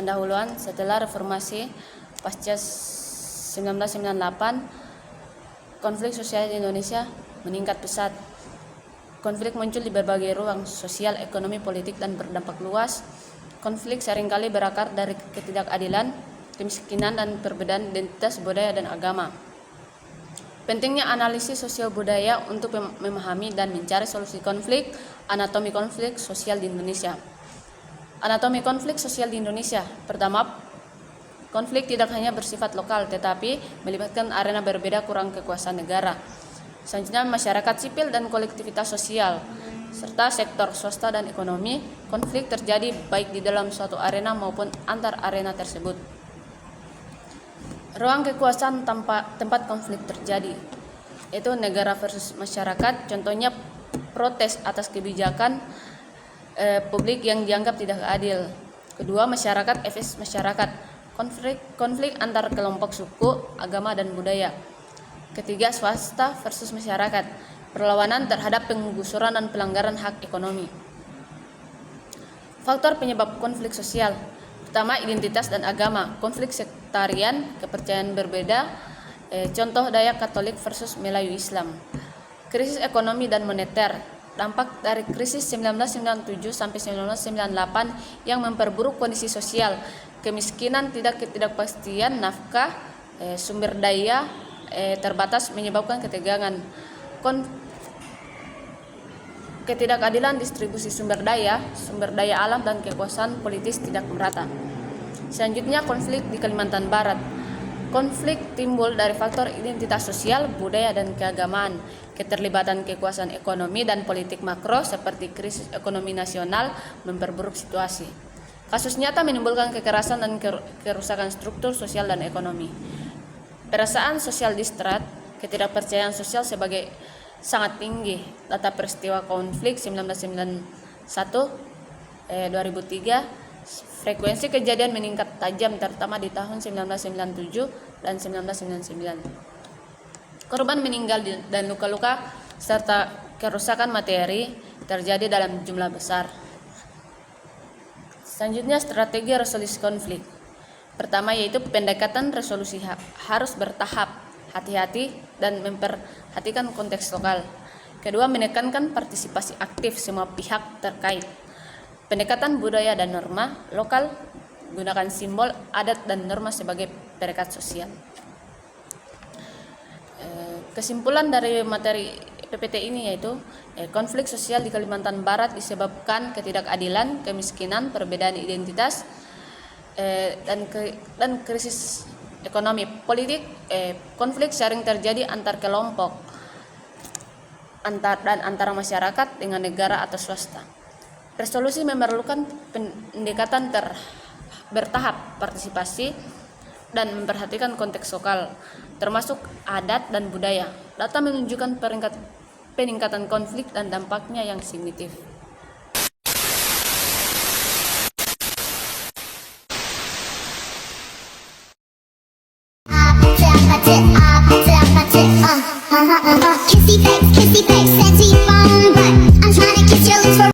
pendahuluan setelah reformasi pasca 1998, konflik sosial di Indonesia meningkat pesat. Konflik muncul di berbagai ruang sosial, ekonomi, politik, dan berdampak luas. Konflik seringkali berakar dari ketidakadilan, kemiskinan, dan perbedaan identitas, budaya, dan agama. Pentingnya analisis sosial budaya untuk memahami dan mencari solusi konflik. Anatomi konflik sosial di Indonesia. Anatomi konflik sosial di Indonesia. Pertama, konflik tidak hanya bersifat lokal tetapi melibatkan arena berbeda kurang kekuasaan negara. Selanjutnya, masyarakat sipil dan kolektivitas sosial serta sektor swasta dan ekonomi. Konflik terjadi baik di dalam suatu arena maupun antar arena tersebut. Ruang kekuasaan tempat konflik terjadi, yaitu negara versus masyarakat. Contohnya protes atas kebijakan publik yang dianggap tidak adil. Kedua, masyarakat versus masyarakat. Konflik antar kelompok suku, agama, dan budaya. Ketiga, swasta versus masyarakat. Perlawanan terhadap penggusuran dan pelanggaran hak ekonomi. Faktor penyebab konflik sosial. Pertama, identitas dan agama. Konflik sektarian, kepercayaan berbeda. Contoh Dayak Katolik versus Melayu Islam. Krisis ekonomi dan moneter. Dampak dari krisis 1997 sampai 1998 yang memperburuk kondisi sosial, kemiskinan, ketidakpastian nafkah, sumber daya terbatas menyebabkan ketegangan. Ketidakadilan distribusi sumber daya alam, dan kekuasaan politis tidak merata. Selanjutnya, konflik di Kalimantan Barat. Konflik timbul dari faktor identitas sosial, budaya, dan keagamaan. Keterlibatan kekuasaan ekonomi dan politik makro seperti krisis ekonomi nasional memperburuk situasi. Kasus nyata menimbulkan kekerasan dan kerusakan struktur sosial dan ekonomi. Perasaan social distrust, ketidakpercayaan sosial sebagai sangat tinggi. Data peristiwa konflik 1991, 2003, frekuensi kejadian meningkat tajam terutama di tahun 1997 dan 1999. Korban meninggal dan luka-luka serta kerusakan materi terjadi dalam jumlah besar. Selanjutnya, strategi resolusi konflik. Pertama, yaitu pendekatan resolusi harus bertahap, hati-hati, dan memperhatikan konteks lokal. Kedua, menekankan partisipasi aktif semua pihak terkait. Pendekatan budaya dan norma lokal, gunakan simbol, adat, dan norma sebagai perekat sosial. Kesimpulan dari materi PPT ini yaitu konflik sosial di Kalimantan Barat disebabkan ketidakadilan, kemiskinan, perbedaan identitas, dan krisis ekonomi politik. Konflik sering terjadi antar kelompok dan antara masyarakat dengan negara atau swasta. Resolusi memerlukan pendekatan bertahap, partisipasi, dan memperhatikan konteks lokal, termasuk adat dan budaya. Data menunjukkan peningkatan konflik dan dampaknya yang signifikan.